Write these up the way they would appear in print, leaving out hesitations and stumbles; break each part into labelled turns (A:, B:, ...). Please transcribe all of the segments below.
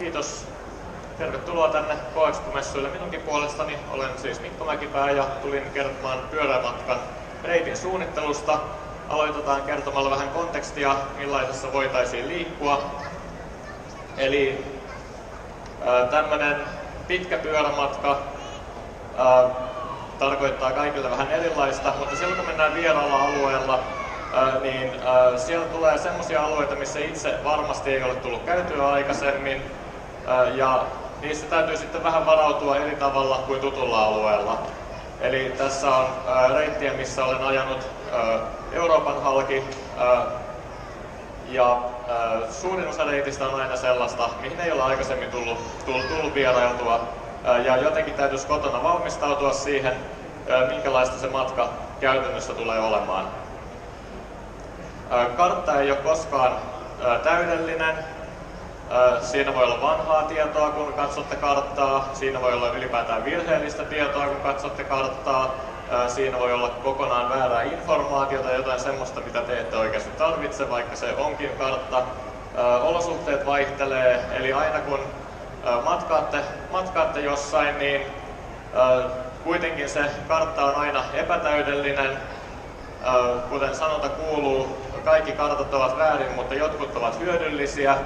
A: Kiitos. Tervetuloa tänne Coexpo-messuille minunkin puolestani. Olen siis Mikko Mäkipää ja tulin kertomaan pyörämatkan reitin suunnittelusta. Aloitetaan kertomalla vähän kontekstia, millaisessa voitaisiin liikkua. Eli tämmöinen pitkä pyörämatka tarkoittaa kaikille vähän erilaista, mutta silloin kun mennään vieraalla alueella, niin siellä tulee semmoisia alueita, missä itse varmasti ei ole tullut käytyä aikaisemmin, ja niissä täytyy sitten vähän varautua eri tavalla kuin tutulla alueella. Eli tässä on reittiä, missä olen ajanut Euroopan halki, ja suurin osa reitistä on aina sellaista, mihin ei ole aikaisemmin tullut vierailtua, ja jotenkin täytyisi kotona valmistautua siihen, minkälaista se matka käytännössä tulee olemaan. Kartta ei ole koskaan täydellinen. Siinä voi olla vanhaa tietoa, kun katsotte karttaa. Siinä voi olla ylipäätään virheellistä tietoa, kun katsotte karttaa. Siinä voi olla kokonaan väärää informaatiota, jotain semmoista, mitä te ette oikeasti tarvitse, vaikka se onkin kartta. Olosuhteet vaihtelee, eli aina kun matkaatte jossain, niin kuitenkin se kartta on aina epätäydellinen. Kuten sanonta kuuluu, kaikki kartat ovat väärin, mutta jotkut ovat hyödyllisiä.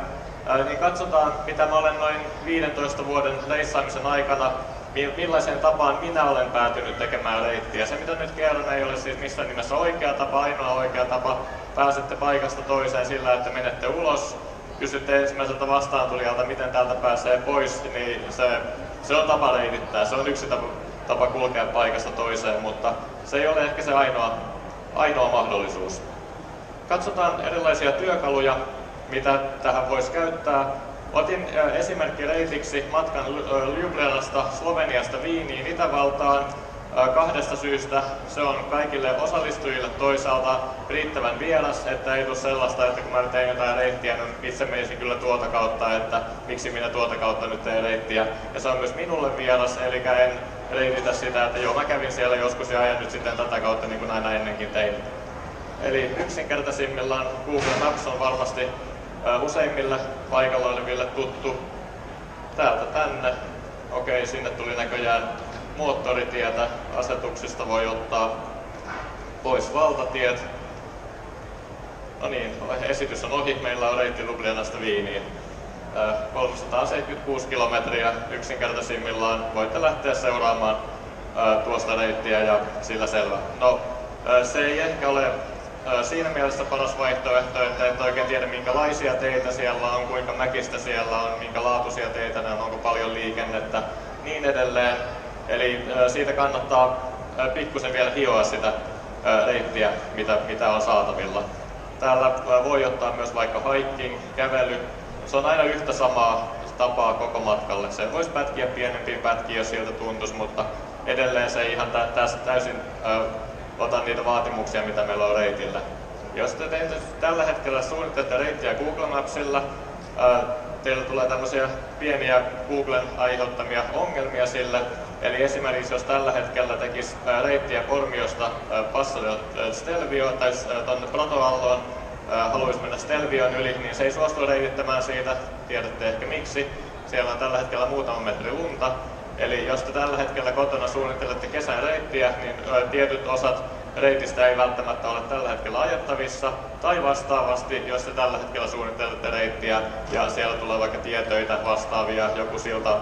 A: Niin katsotaan, mitä mä olen noin 15 vuoden reissaamisen aikana, millaiseen tapaan minä olen päätynyt tekemään reittiä. Se, mitä nyt kerron, ei ole siis missään nimessä oikea tapa, ainoa oikea tapa. Pääsette paikasta toiseen sillä, että menette ulos, kysytte ensimmäiseltä vastaantulijalta, miten täältä pääsee pois, niin se on tapa reitittää. Se on yksi tapa kulkea paikasta toiseen, mutta se ei ole ehkä se ainoa mahdollisuus. Katsotaan erilaisia työkaluja, mitä tähän voisi käyttää. Otin esimerkkireitiksi matkan Ljubljanasta Sloveniasta Viiniin Itävaltaan kahdesta syystä. Se on kaikille osallistujille toisaalta riittävän vieras, että ei tule sellaista, että kun mä teen jotain reittiä, niin itse menisin kyllä tuota kautta, että miksi minä tuota kautta nyt teen reittiä. Ja se on myös minulle vieras, eli en reititä sitä, että joo, mä kävin siellä joskus ja ajan nyt sitten tätä kautta niin kuin aina ennenkin tein. Eli yksinkertaisimmillaan Google Maps on varmasti useimmille paikalla oleville tuttu. Täältä tänne. Okei, sinne tuli näköjään moottoritietä. Asetuksista voi ottaa pois valtatiet. No niin, esitys on ohi. Meillä on reitti Ljubljanasta Viiniin. 376 kilometriä yksinkertaisimmillaan. Voitte lähteä seuraamaan tuosta reittiä ja sillä selvä. No, se ei ehkä ole siinä mielessä paras vaihtoehto, että et oikein tiedä minkälaisia teitä siellä on, kuinka mäkistä siellä on, minkä laatuisia teitä ne on, onko paljon liikennettä, niin edelleen. Eli siitä kannattaa pikkusen vielä hioa sitä reittiä, mitä on saatavilla. Täällä voi ottaa myös vaikka hiking, kävely. Se on aina yhtä samaa tapaa koko matkalle. Se voisi pätkiä pienempiin pätkiin, jos siltä tuntuisi, mutta edelleen se ei ihan täysin ota niitä vaatimuksia, mitä meillä on reitillä. Jos te tällä hetkellä suunnittelette reittiä Google Mapsilla, teillä tulee tämmöisiä pieniä Googlen aiheuttamia ongelmia sille. Eli esimerkiksi jos tällä hetkellä tekisi reittiä Pormiosta Passo Stelvio tai tuonne Pratoalloon, haluaisi mennä Stelvion yli, niin se ei suostu reitittämään siitä. Tiedätte ehkä miksi. Siellä on tällä hetkellä muutama metri lunta. Eli jos te tällä hetkellä kotona suunnittelette kesän reittiä, niin tietyt osat reitistä ei välttämättä ole tällä hetkellä ajettavissa. Tai vastaavasti, jos te tällä hetkellä suunnittelette reittiä ja siellä tulee vaikka tietöitä vastaavia, joku silta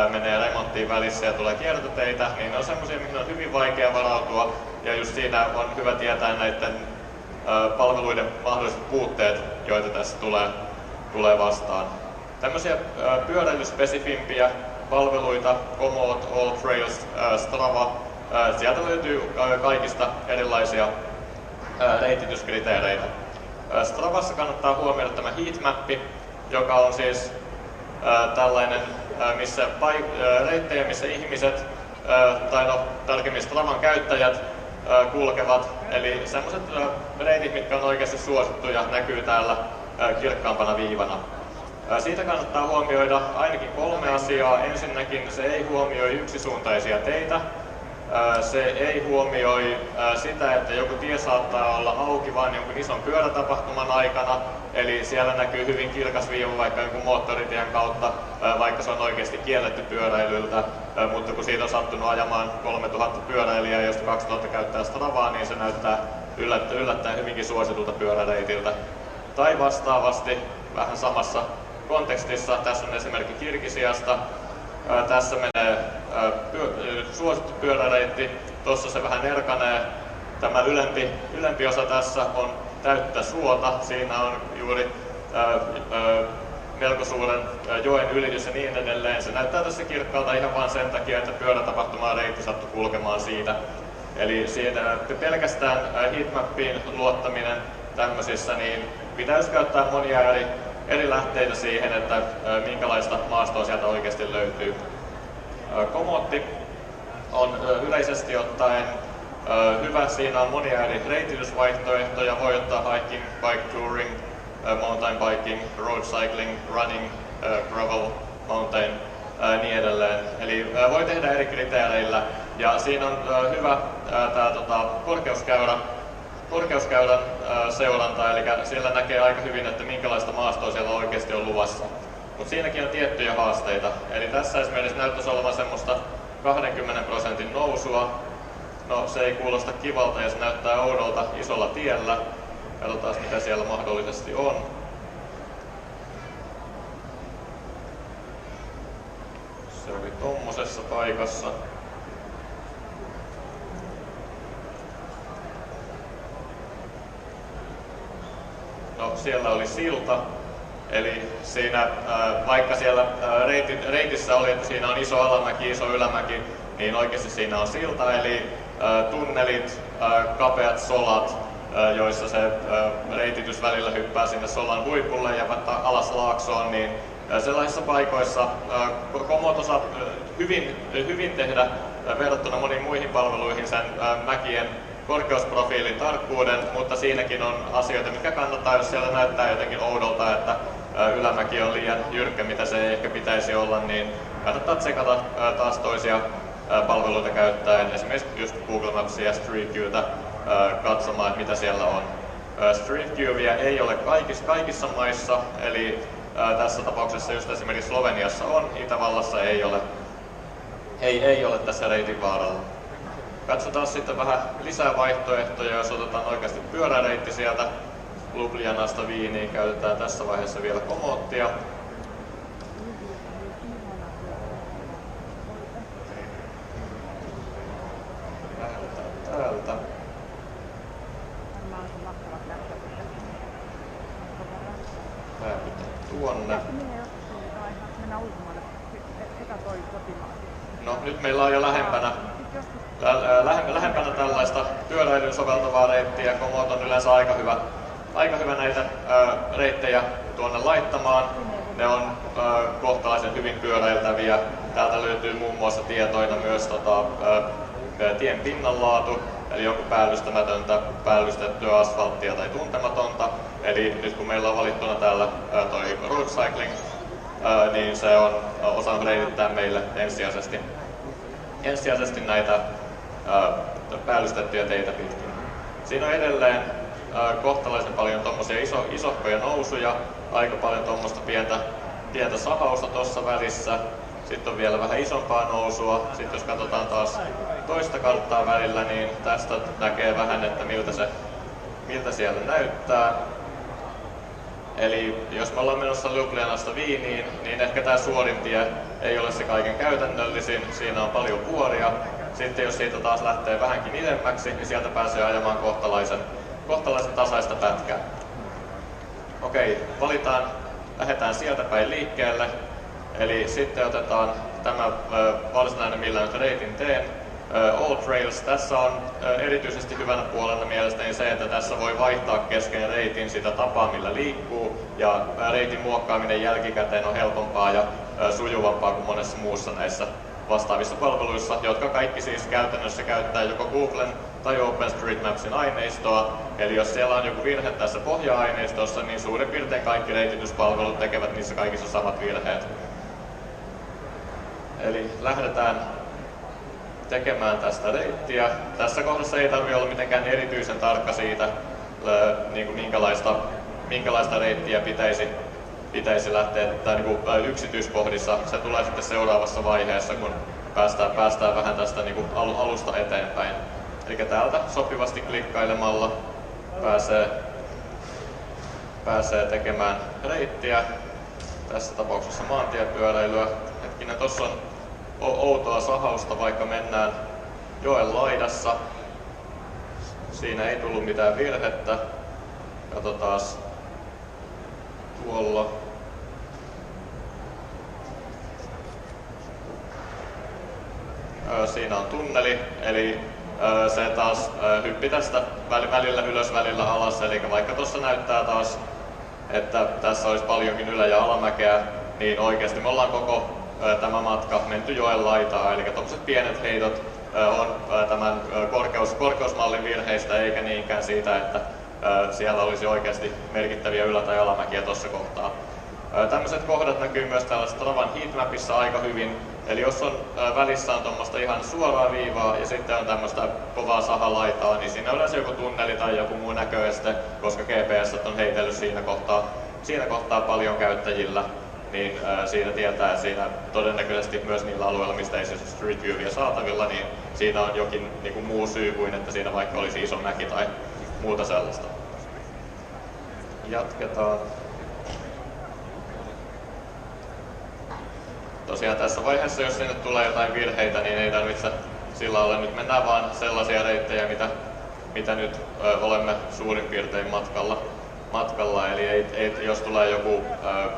A: menee remonttiin välissä ja tulee kiertoteitä, niin ne on semmoisia, mihin on hyvin vaikea varautua. Ja just siinä on hyvä tietää näiden palveluiden mahdolliset puutteet, joita tässä tulee vastaan. Tämmöisiä pyöräilyspesifimpiä palveluita, Komoot, All Trails, Strava. Sieltä löytyy kaikista erilaisia reitityskriteereitä. Stravassa kannattaa huomioida tämä heatmappi, joka on siis tällainen reittejä, missä ihmiset, tai no tarkemmin Stravan käyttäjät, kulkevat. Eli sellaiset reitit, mitkä on oikeasti suosittuja, näkyy täällä kirkkaampana viivana. Siitä kannattaa huomioida ainakin 3 asiaa. Ensinnäkin se ei huomioi yksisuuntaisia teitä. Se ei huomioi sitä, että joku tie saattaa olla auki vain jonkun ison pyörätapahtuman aikana. Eli siellä näkyy hyvin kirkas viiva vaikka jonkun moottoritien kautta vaikka se on oikeasti kielletty pyöräilyltä, mutta kun siitä on sattunut ajamaan 3000 pyöräilijää, josta 2000 käyttää Stravaa, niin se näyttää yllättäen hyvinkin suositulta pyöräreitiltä. Tai vastaavasti, vähän samassa kontekstissa, tässä on esimerkki Kirgisiasta. Tässä menee suosittu pyöräreitti, tuossa se vähän erkanee. Tämä ylempi osa tässä on täyttä suota, siinä on juuri melko suuren joen ylitys ja niin edelleen. Se näyttää tässä kirkkaalta ihan vain sen takia, että pyörätapahtumaan reitti sattui kulkemaan siitä. Eli siitä pelkästään heatmappiin luottaminen tämmöisissä, niin pitäisi käyttää monia eri lähteitä siihen, että minkälaista maastoa sieltä oikeasti löytyy. Komotti on yleisesti ottaen hyvä. Siinä on monia eri reititysvaihtoehtoja. Voi ottaa hiking, bike touring, mountain biking, road cycling, running, gravel, mountain, niin edelleen. Eli voi tehdä eri kriteereillä. Ja siinä on hyvä tämä korkeuskäyrän seuranta, eli siellä näkee aika hyvin, että minkälaista maastoa siellä oikeasti on luvassa. Mutta siinäkin on tiettyjä haasteita. Eli tässä esimerkiksi näyttäisi olevan semmoista 20% nousua. No, se ei kuulosta kivalta ja se näyttää oudolta isolla tiellä. Katsotaan mitä siellä mahdollisesti on. Se oli tommosessa paikassa. No, siellä oli silta. Eli siinä, vaikka siellä reitissä oli, että siinä on iso alamäki, iso ylämäki, niin oikeasti siinä on silta, eli tunnelit, kapeat solat, joissa se reititys välillä hyppää sinne solan huipulle ja alas laaksoon, niin sellaisissa paikoissa Komoot osaa hyvin tehdä verrattuna moniin muihin palveluihin sen mäkien korkeusprofiilin tarkkuuden, mutta siinäkin on asioita, mitkä kannattaa, jos siellä näyttää jotenkin oudolta, että ylämäki on liian jyrkkä, mitä se ei ehkä pitäisi olla, niin kannattaa tsekata taas toisia palveluita käyttäen, esimerkiksi just Google Mapsia ja Street Viewtä katsomaan, että mitä siellä on. Street Viewia ei ole kaikissa maissa, eli tässä tapauksessa just esimerkiksi Sloveniassa on, Itävallassa ei ole. Ei ole tässä reitin vaaralla. Katsotaan sitten vähän lisää vaihtoehtoja, jos otetaan oikeasti pyöräreitti sieltä Ljubljanasta Viiniin. Käytetään tässä vaiheessa vielä Komottia. Lähdetään täältä. Päädytään tuonne. No, nyt meillä on jo lähempänä tällaista pyöräilyyn soveltavaa reittiä. Komoot on yleensä aika hyvä näitä reittejä tuonne laittamaan. Ne on kohtalaisen hyvin pyöräiltäviä. Täältä löytyy muun muassa tietoina myös tien pinnanlaatu, eli joku päällystämätöntä, päällystettyä asfalttia tai tuntematonta. Eli nyt kun meillä on valittuna täällä toi road cycling, niin se on osannut reitittää meille ensisijaisesti näitä päällystettyjä teitä pitkin. Siinä on edelleen kohtalaisen paljon tommosia isohkoja nousuja, aika paljon tommoista pientä sahausta tuossa välissä. Sitten on vielä vähän isompaa nousua. Sitten jos katsotaan taas toista karttaa välillä, niin tästä näkee vähän, että miltä siellä näyttää. Eli jos me ollaan menossa Ljubljanasta Viiniin, niin ehkä tämä suorin tie ei ole se kaiken käytännöllisin. Siinä on paljon vuoria. Sitten jos siitä taas lähtee vähänkin idemmäksi, niin sieltä pääsee ajamaan kohtalaisen tasaista pätkää. Okei, lähdetään sieltä päin liikkeelle. Eli sitten otetaan tämä varsinainen, millä nyt reitin teen. All Trails. Tässä on erityisesti hyvänä puolena mielestäni se, että tässä voi vaihtaa kesken reitin sitä tapaa, millä liikkuu. Ja reitin muokkaaminen jälkikäteen on helpompaa ja sujuvampaa kuin monessa muussa näissä vastaavissa palveluissa, jotka kaikki siis käytännössä käyttää joko Googlen tai OpenStreetMapsin aineistoa. Eli jos siellä on joku virhe tässä pohja-aineistossa, niin suurin piirtein kaikki reitityspalvelut tekevät niissä kaikissa samat virheet. Eli lähdetään tekemään tästä reittiä. Tässä kohdassa ei tarvitse olla mitenkään erityisen tarkka siitä, minkälaista reittiä pitäisi lähteä yksityiskohdissa. Se tulee sitten seuraavassa vaiheessa, kun päästään vähän tästä alusta eteenpäin. Eli täältä sopivasti klikkailemalla pääsee tekemään reittiä, tässä tapauksessa maantiepyöräilyä. Hetkinen, tossa on outoa sahausta, vaikka mennään joen laidassa. Siinä ei tullut mitään virhettä. Katsotaas tuolla. Siinä on tunneli, eli se taas hyppi tästä välillä ylös, välillä alas. Eli vaikka tuossa näyttää taas, että tässä olisi paljonkin ylä- ja alamäkeä, niin oikeasti me ollaan koko tämä matka menty joen laitaa. Eli tuollaiset pienet heitot on tämän korkeusmallin virheistä, eikä niinkään siitä, että siellä olisi oikeasti merkittäviä ylä- tai alamäkiä tuossa kohtaa. Tämmöiset kohdat näkyy myös täällä Stravan heatmapissa aika hyvin. Eli jos on välissä on tuommoista ihan suoraa viivaa ja sitten on tämmöistä kovaa sahalaitaa, niin siinä on yleensä joku tunneli tai joku muu näköeste, koska GPS on heitellyt siinä kohtaa paljon käyttäjillä, niin siinä tietää, että siinä todennäköisesti myös niillä alueilla, mistä ei siis Street Viewia saatavilla, niin siinä on jokin muu syy kuin, että siinä vaikka olisi iso mäki tai muuta sellaista. Jatketaan. Tosiaan tässä vaiheessa, jos sinne tulee jotain virheitä, niin ei tarvitse sillä olla. Nyt mennään vaan sellaisia reittejä, mitä nyt olemme suurin piirtein matkalla. Eli jos tulee joku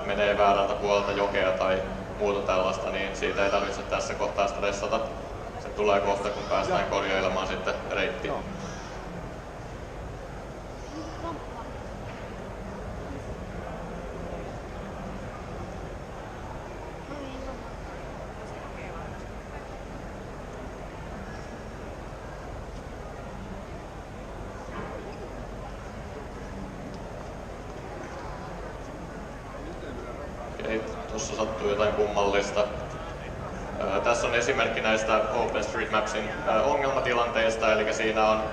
A: menee väärältä puolelta jokea tai muuta tällaista, niin siitä ei tarvitse tässä kohtaa stressata. Se tulee kohta, kun päästään korjailemaan sitten reittiä. Tuossa sattuu jotain kummallista. Tässä on esimerkki näistä OpenStreetMapsin ongelmatilanteista, eli siinä on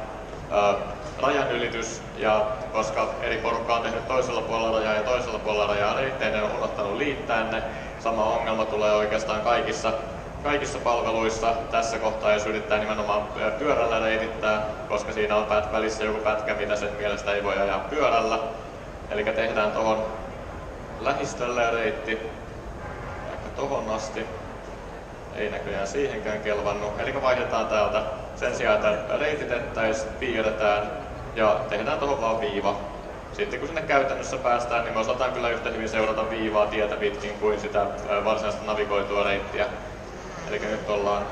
A: rajanylitys, ja koska eri porukka on tehnyt toisella puolella rajaa ja toisella puolella rajaa reittejä, ne on unohtanut liittää ne. Sama ongelma tulee oikeastaan kaikissa palveluissa. Tässä kohtaa jos yrittää nimenomaan pyörällä reitittää, koska siinä on välissä joku pätkä, mitä sen mielestä ei voi ajaa pyörällä. Eli tehdään tuohon lähistölle reitti, vaikka tohon asti. Ei näköjään siihenkään kelvannut. Eli vaihdetaan täältä sen sijaan, että reititettäisiin, piirretään ja tehdään tuohon vaan viiva. Sitten kun sinne käytännössä päästään, niin me osataan kyllä yhtä hyvin seurata viivaa tietä pitkin kuin sitä varsinaista navigoitua reittiä. Eli nyt ollaan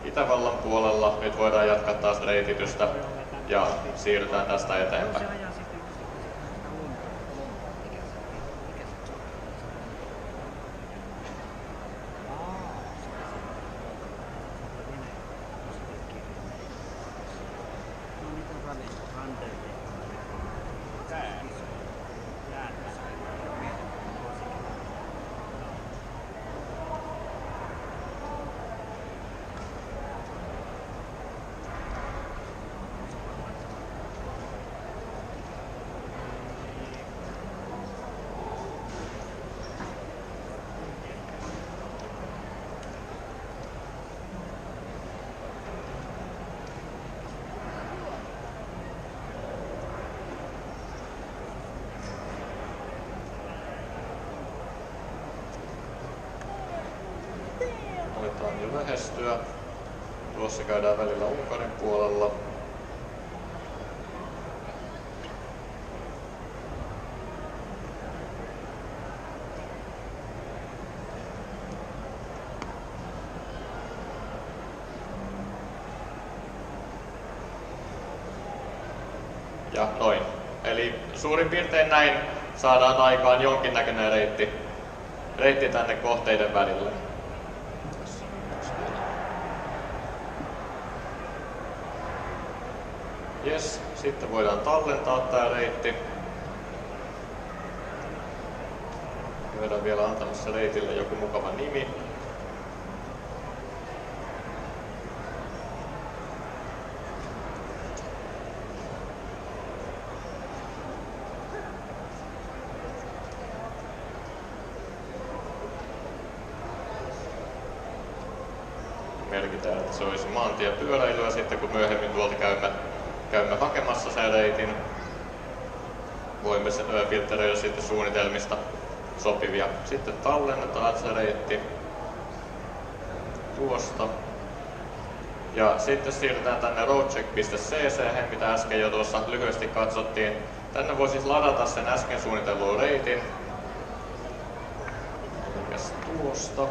A: Itävallan puolella. Nyt voidaan jatkaa taas reititystä ja siirrytään tästä eteenpäin. Aletaan jo lähestyä. Tuossa käydään välillä Unkarin puolella. Ja noin. Eli suurin piirtein näin saadaan aikaan jonkinnäköinen reitti tänne kohteiden välille. Jes, sitten voidaan tallentaa tää reitti. Voidaan vielä antamassa reitille joku mukava nimi. merkitään, että se olisi maantiepyöräilyä sitten kun myöhemmin tuolta käymme hakemassa sen reitin. Voimme filtteröidä sitten suunnitelmista sopivia. Sitten tallennetaan se reitti tuosta. Ja sitten siirrytään tänne roadcheck.cc, mitä äsken jo tuossa lyhyesti katsottiin. Tänne voi siis ladata sen äsken suunnitellun reitin. Elikkäs tuosta.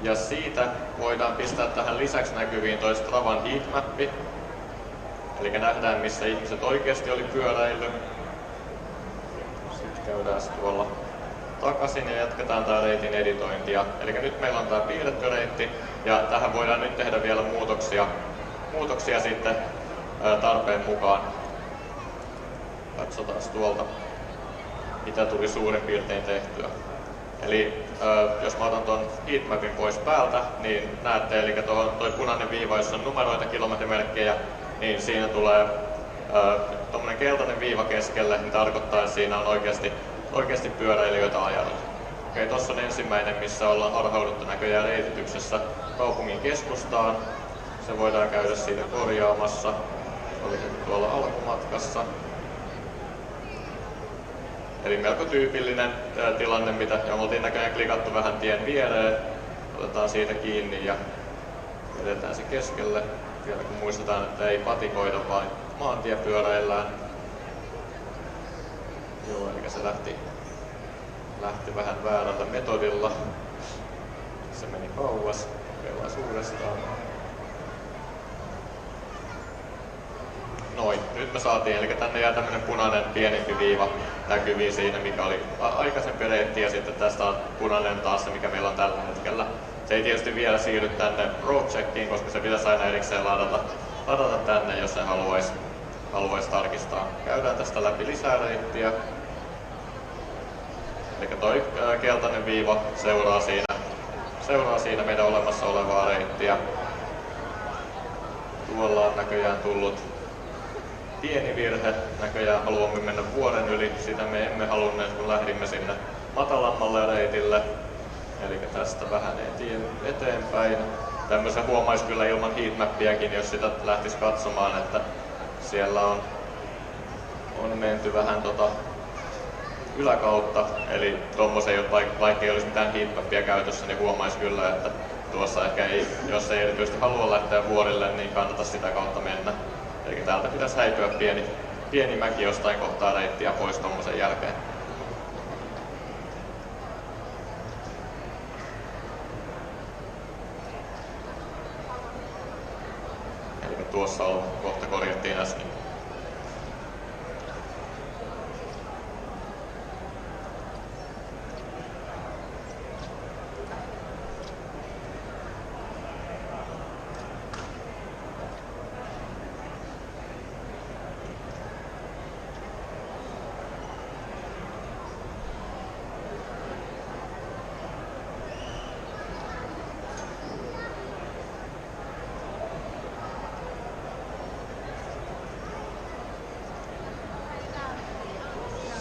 A: Ja siitä voidaan pistää tähän lisäksi näkyviin toi Stravan heatmappi. Eli nähdään missä ihmiset oikeasti oli pyöräillyt. Sitten käydään tuolla takaisin ja jatketaan tää reitin editointia. Eli nyt meillä on tää piirretty reitti ja tähän voidaan nyt tehdä vielä muutoksia sitten tarpeen mukaan. Katsotaan tuolta mitä tuli suurin piirtein tehtyä. Eli jos mä otan ton heatmapin pois päältä, niin näette, eli toi punainen viiva, jossa on numeroita, kilometrimerkkejä, niin siinä tulee tommonen keltainen viiva keskelle, niin tarkoittaa, että siinä on oikeasti pyöräilijöitä ajanut. Okei, tossa on ensimmäinen, missä ollaan harhauduttu näköjään reitityksessä kaupungin keskustaan. Se voidaan käydä siitä korjaamassa. Oli tuolla alkumatkassa. Eli melko tyypillinen tilanne, mitä ja oltiin näköjään klikattu vähän tien viereen. Otetaan siitä kiinni ja vedetään se keskelle. Vielä kun muistetaan, että ei patikoida, vaan maantiepyöräillään. Joo, eli se lähti vähän väärällä metodilla. Se meni kauas. Kokeillaan uudestaan. Noin, nyt me saatiin, eli tänne jää tämmönen punainen pienempi viiva näkyviin siinä, mikä oli aikaisempi reitti, ja sitten tästä on punainen taas se, mikä meillä on tällä hetkellä. Se ei tietysti vielä siirry tänne roadcheckiin, koska se pitäisi aina erikseen ladata tänne, jos se haluaisi tarkistaa. Käydään tästä läpi lisää reittiä. Eli toi keltainen viiva seuraa siinä meidän olemassa olevaa reittiä. Tuolla on näköjään tullut pieni virhe. Näköjään haluamme mennä vuoren yli. Sitä me emme halunneet, kun lähdimme sinne matalammalle reitille. Eli tästä vähän eteenpäin. Tämmöisen huomaisi kyllä ilman heatmappiakin, jos sitä lähtisi katsomaan, että siellä on menty vähän yläkautta. Eli tommosen, vaikka ei olisi mitään heatmappia käytössä, niin huomaisi kyllä, että tuossa ehkä ei, jos ei erityisesti halua lähteä vuorille, niin kannata sitä kautta mennä. Eli täältä pitäisi häipyä pieni mäki jostain kohtaa reittiä pois tommosen jälkeen. Eli tuossa kohta korjattiin äsken.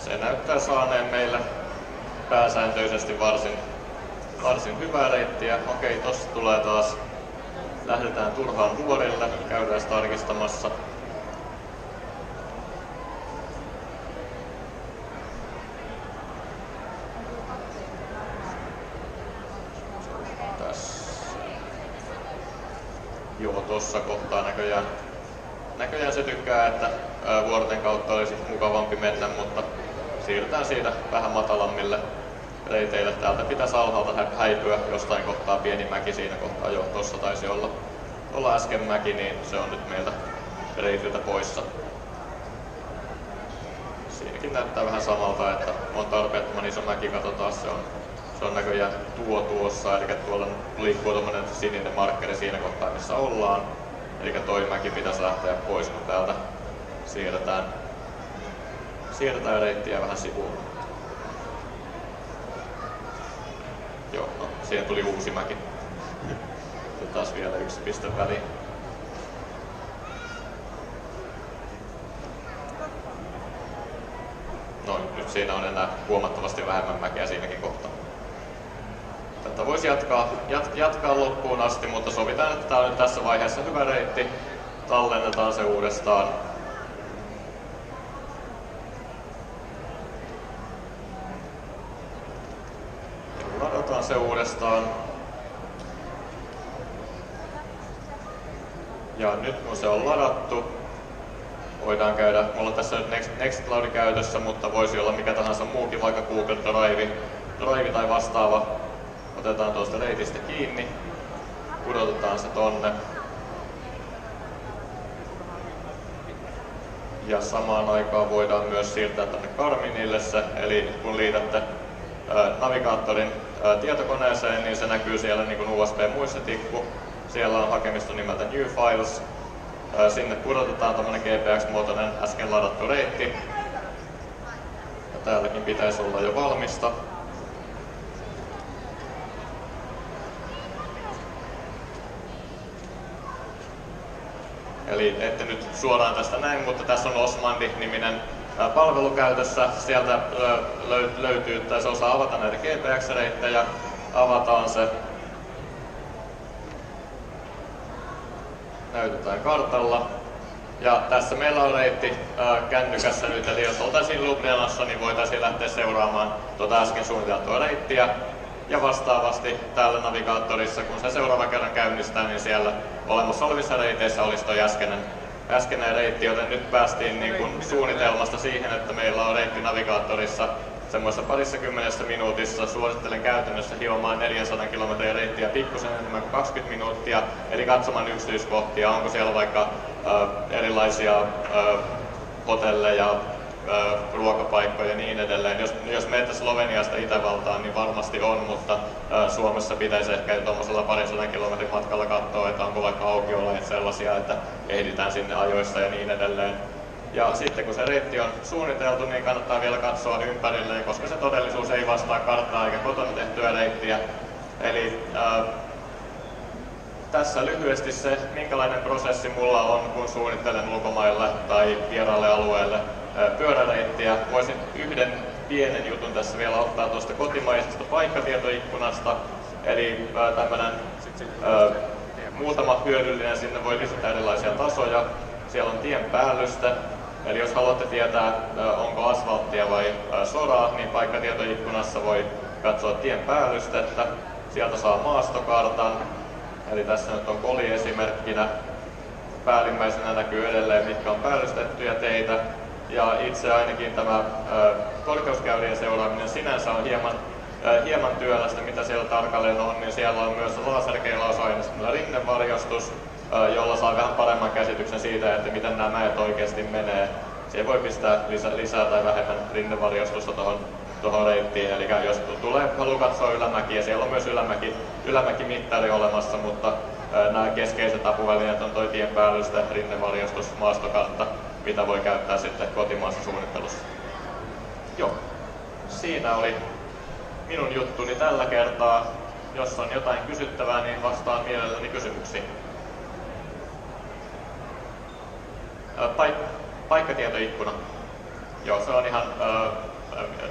A: Se näyttää saaneen meille pääsääntöisesti varsin hyvää reittiä. Okei, tossa tulee taas, lähdetään turhaan vuorille, käydään tarkistamassa. Tässä. Joo, tossa kohtaa näköjään se tykkää, että vuorten kautta olisi mukavampi mennä, mutta siirrytään siitä vähän matalammille reiteille. Täältä pitäisi alhaalta häipyä jostain kohtaa pieni mäki siinä kohtaa. Jo, tossa taisi olla äsken mäki, niin se on nyt meiltä reitiltä poissa. Siinäkin näyttää vähän samalta, että on tarpeettoman iso mäki. Katsotaan, se on näköjään tuossa, eli tuolla liikkuu tommonen sininen markkeri siinä kohtaa, missä ollaan. Eli toi mäki pitäisi lähteä pois, kun täältä siirretään reittiä vähän sivuun. Joo, no, siihen tuli uusi mäki. Sitten taas vielä yksi piste väliin. No, nyt siinä on enää huomattavasti vähemmän mäkeä siinäkin kohtaa. tätä voisi jatkaa loppuun asti, mutta sovitaan, että tämä on nyt tässä vaiheessa hyvä reitti. Tallennetaan se uudestaan. Ladataan se uudestaan. Ja nyt kun se on ladattu, voidaan käydä, mulla on tässä nyt Nextcloud käytössä, mutta voisi olla mikä tahansa muukin, vaikka Google Drive tai vastaava. Otetaan tuosta reitistä kiinni, pudotetaan se tonne. Ja samaan aikaan voidaan myös siirtää tänne Garminille se, eli kun liitätte navigaattorin tietokoneeseen, niin se näkyy siellä niin kuin USB-muistitikku. Siellä on hakemisto nimeltä New Files. Sinne pudotetaan tämmönen GPX-muotoinen äsken ladattu reitti. Ja täälläkin pitäisi olla jo valmista. Eli ette nyt suoraan tästä näin, mutta tässä on Osmandi-niminen palvelu käytössä. Sieltä löytyy, tai se osaa avata näitä GPX-reittejä. Avataan se. Näytetään kartalla. Ja tässä meillä on reitti kännykässä nyt, eli jos oltaisiin Ljubljanassa, niin voitaisiin lähteä seuraamaan tuota äsken suunniteltua reittiä. Ja vastaavasti täällä navigaattorissa, kun se seuraava kerran käynnistää, niin siellä olemassa olevissa reiteissä olisi tuo äskeinen reitti, joten nyt päästiin niin kuin suunnitelmasta siihen, että meillä on reitti navigaattorissa semmoisessa 20 minuutissa. Suosittelen käytännössä hiomaan 400 kilometrin reittiä pikkusen enemmän kuin 20 minuuttia, eli katsomaan yksityiskohtia, onko siellä vaikka erilaisia hotelleja, ruokapaikkoja ja niin edelleen. Jos menette Sloveniasta Itävaltaan, niin varmasti on, mutta Suomessa pitäisi ehkä tuollaisella 200 kilometrin matkalla katsoa, että onko vaikka aukioloja sellaisia, että ehditään sinne ajoissa ja niin edelleen. Ja sitten kun se reitti on suunniteltu, niin kannattaa vielä katsoa ympärilleen, koska se todellisuus ei vastaa karttaa eikä kotona tehtyä reittiä. Eli tässä lyhyesti se, minkälainen prosessi mulla on, kun suunnittelen ulkomaille tai vieraalle alueelle pyöräreittiä. Voisin yhden pienen jutun tässä vielä ottaa tuosta kotimaisesta paikkatietoikkunasta. Eli tämmönen muutama hyödyllinen, sinne voi lisätä erilaisia tasoja. Siellä on tien päällyste. Eli jos haluatte tietää, onko asfalttia vai soraa, niin paikkatietoikkunassa voi katsoa tien päällystettä. Sieltä saa maastokartan. Eli tässä nyt on koli esimerkkinä. Päällimmäisenä näkyy edelleen, mitkä on päällystettyjä teitä. Ja itse ainakin tämä korkeuskäyrien seuraaminen sinänsä on hieman työlästä, mitä siellä tarkalleen on, niin siellä on myös laserkeilausaineistolla rinnevarjostus, jolla saa vähän paremman käsityksen siitä, että miten nämä mäet oikeasti menee. Siihen voi pistää lisää tai vähemmän rinnevarjostusta tuohon reittiin, eli jos haluaa katsoa ylämäkiä, siellä on myös ylämäkimittari olemassa, mutta nämä keskeiset apuvälineet on toi tien päällyste, rinnevarjostus, maastokartta, mitä voi käyttää sitten kotimaassa suunnittelussa. Joo, siinä oli minun juttuni tällä kertaa. Jos on jotain kysyttävää, niin vastaan mielelläni kysymyksiin. Paikkatietoikkuna. Joo, se on ihan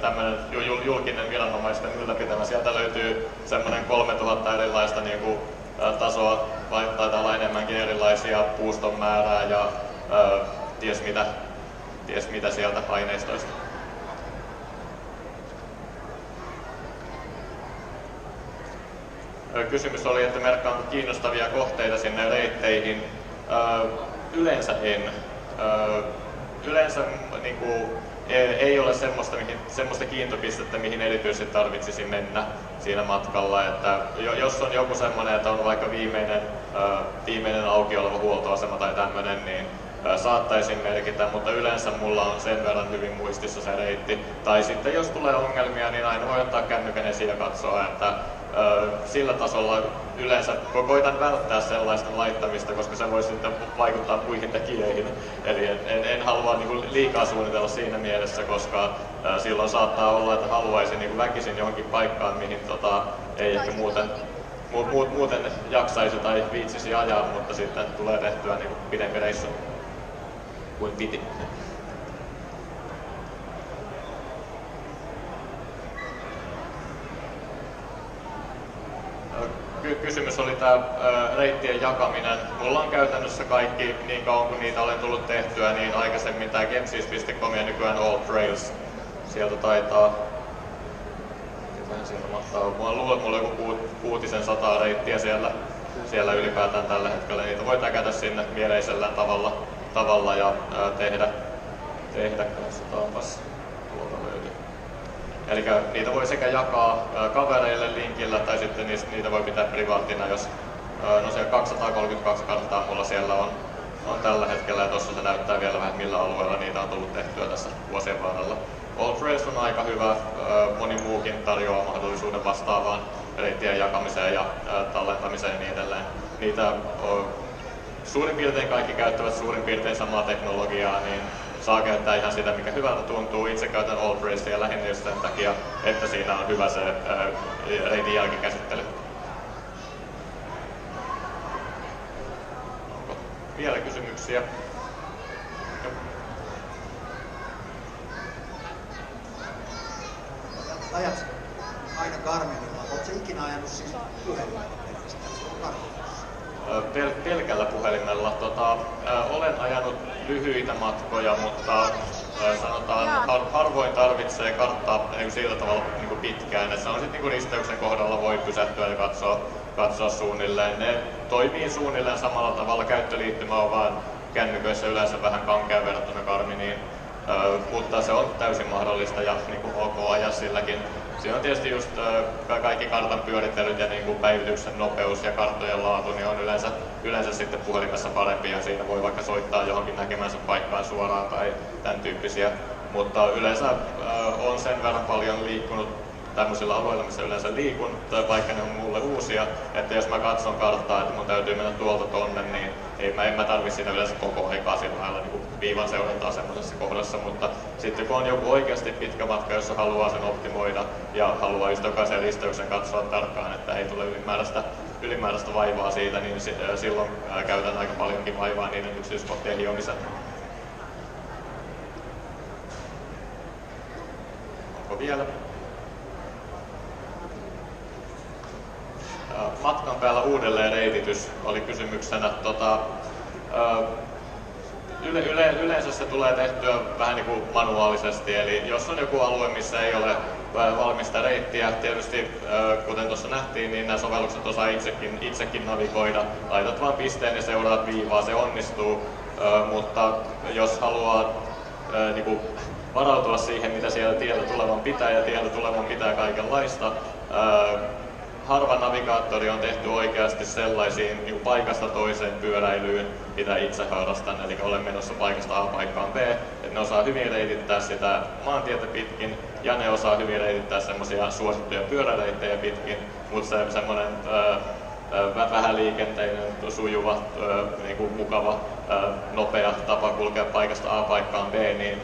A: tämmöinen julkinen viranomaisten ylläpitämä. Sieltä löytyy semmoinen 3000 erilaista niin kuin, tasoa, vai taitaa olla enemmänkin erilaisia puuston määrää ja ties mitä sieltä aineistoista. Kysymys oli, että merkkaanko kiinnostavia kohteita sinne reitteihin. Yleensä en. Yleensä niin kuin, ei ole semmoista kiintopistettä, mihin erityisesti tarvitsisi mennä siinä matkalla. Että jos on joku semmoinen, että on vaikka viimeinen auki oleva huoltoasema tai tämmöinen, niin saattaisin merkitä, mutta yleensä mulla on sen verran hyvin muistissa se reitti. Tai sitten jos tulee ongelmia, niin aina voi ottaa kännykän esiin ja katsoa, että sillä tasolla yleensä koitan välttää sellaista laittamista, koska se voi sitten vaikuttaa muihin tekijöihin. Eli en halua liikaa suunnitella siinä mielessä, koska silloin saattaa olla, että haluaisin väkisin johonkin paikkaan, mihin ei ehkä muuten jaksaisi tai viitsisi ajaa, mutta sitten tulee tehtyä pidempi reissu kuin piti. kysymys oli tämä reittien jakaminen. Mulla on käytännössä kaikki, niin kauan kuin niitä olen tullut tehtyä, niin aikaisemmin tämä gemsis.com ja nykyään All Trails. Sieltä taitaa... Mitähän sieltä mahtaa olla? Mulla luulen, että mulla on joku 600 reittiä siellä ylipäätään tällä hetkellä. Niitä voi täkätä sinne mieleisellään tavalla ja tehdä. Katsotaanpas, tuolta löytyy. Eli niitä voi sekä jakaa kavereille linkillä tai sitten niitä voi pitää privaattina, jos no siellä 232 karttaa mulla siellä on tällä hetkellä ja tuossa se näyttää vielä vähän millä alueella niitä on tullut tehtyä tässä vuosien varrella. All Trails on aika hyvä, moni muukin tarjoaa mahdollisuuden vastaavaan reittien jakamiseen ja tallentamiseen ja niin edelleen. Niitä suurin piirtein kaikki käyttävät suurin piirtein samaa teknologiaa, niin saa käyttää ihan sitä, mikä hyvältä tuntuu. Itse käytän All Trailsia lähinnä just sen takia, että siinä on hyvä se reitin jälkikäsittely. Onko vielä kysymyksiä?
B: Ajat aina Garminilla. Oletko ikinä ajanut siis puhelimella
A: pelkällä puhelimella? Olen ajanut lyhyitä matkoja, mutta sanotaan harvoin tarvitsee karttaa sillä tavalla pitkään. Et se on sitten risteyksen kohdalla voi pysähtyä ja katsoa suunnilleen. Ne toimii suunnilleen samalla tavalla. Käyttöliittymä on vaan kännyköissä yleensä vähän kankea verrattuna Garminiin. Mutta se on täysin mahdollista ja ok ajaa silläkin. Siinä on tietysti just kaikki kartan pyörittelyt ja päivityksen nopeus ja karttojen laatu niin on yleensä sitten puhelimessa parempi ja siinä voi vaikka soittaa johonkin näkemänsä paikkaan suoraan tai tämän tyyppisiä. Mutta yleensä on sen verran paljon liikkunut tämmöisillä alueilla, missä yleensä liikun, vaikka ne on mulle uusia, että jos mä katson karttaa, että mun täytyy mennä tuolta tonne, niin en mä tarvi siinä yleensä koko aikaa sillä lailla viivan seurantaa semmoisessa kohdassa, mutta sitten kun on joku oikeasti pitkä matka, jossa haluaa sen optimoida ja haluaa just jokaisen risteyksen katsoa tarkkaan, että ei tule ylimääräistä vaivaa siitä, niin silloin käytän aika paljonkin vaivaa niiden yksityiskohtien hiomiseen. Onko vielä? Matkan päällä uudelleen reititys oli kysymyksenä. Yleensä se tulee tehtyä vähän niin kuin manuaalisesti, eli jos on joku alue, missä ei ole valmista reittiä, tietysti kuten tuossa nähtiin, niin nämä sovellukset osaa itsekin navigoida. Laitat vaan pisteen ja seuraat viivaa, se onnistuu, mutta jos haluaa niin kuin varautua siihen, mitä siellä tiellä tulevan pitää ja tiellä tulevan pitää kaikenlaista, harva navigaattori on tehty oikeasti sellaisiin niin paikasta toiseen pyöräilyyn, mitä itse harrastan, eli olen menossa paikasta A paikkaan B, että ne osaa hyvin reitittää sitä maantietä pitkin, ja ne osaa hyvin reitittää semmoisia suosittuja pyöräreittejä pitkin, mutta se semmoinen vähäliikenteinen, sujuva, niin kuin mukava, nopea tapa kulkea paikasta A paikkaan B, niin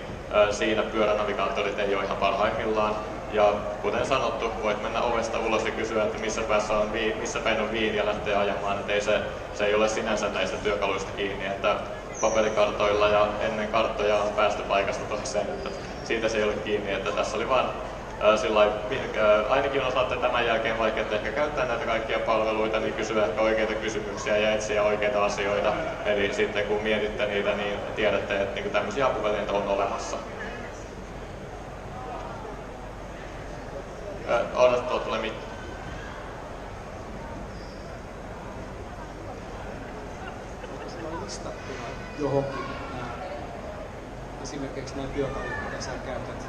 A: siinä pyöränavigaattorit ei ole ihan parhaimmillaan. Ja kuten sanottu, voit mennä ovesta ulos ja kysyä, että missä päin on Viini ja lähteä ajamaan. Että se ei ole sinänsä näistä työkaluista kiinni, että paperikartoilla ja ennen karttoja on päästy paikasta toiseen. Että siitä se ei ole kiinni, että tässä oli vaan ainakin osaatte tämän jälkeen, vaikka ette ehkä käyttää näitä kaikkia palveluita, niin kysyä ehkä oikeita kysymyksiä ja etsiä oikeita asioita. Eli sitten kun mietitte niitä, niin tiedätte, että tämmöisiä apuvälineitä on olemassa. Odota, tuolta tulee mikki.
C: Sulla on listattuna johonkin esimerkiksi nämä työkalut, mitä sä käytät?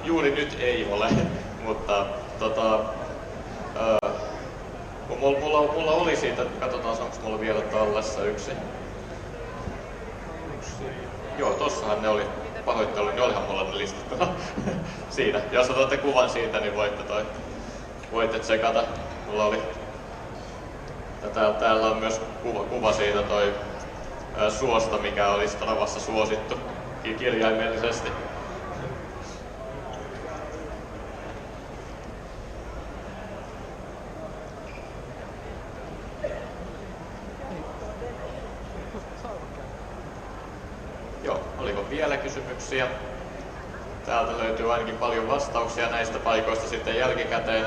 A: Juuri nyt ei ole, mutta mulla oli siitä, katsotaan onko mulla vielä tallessa yksi. Joo, tossahan ne oli. Pahoittelu, niin olihan mulla ne listattuna siinä. Jos otatte kuvan siitä, niin voitte tsekata. Mulla oli täällä on myös kuva siitä toi suosta, mikä oli Stravassa suosittu kirjaimellisesti. Joo, oliko vielä kysymyksiä? Täältä löytyy ainakin paljon vastauksia näistä paikoista sitten jälkikäteen.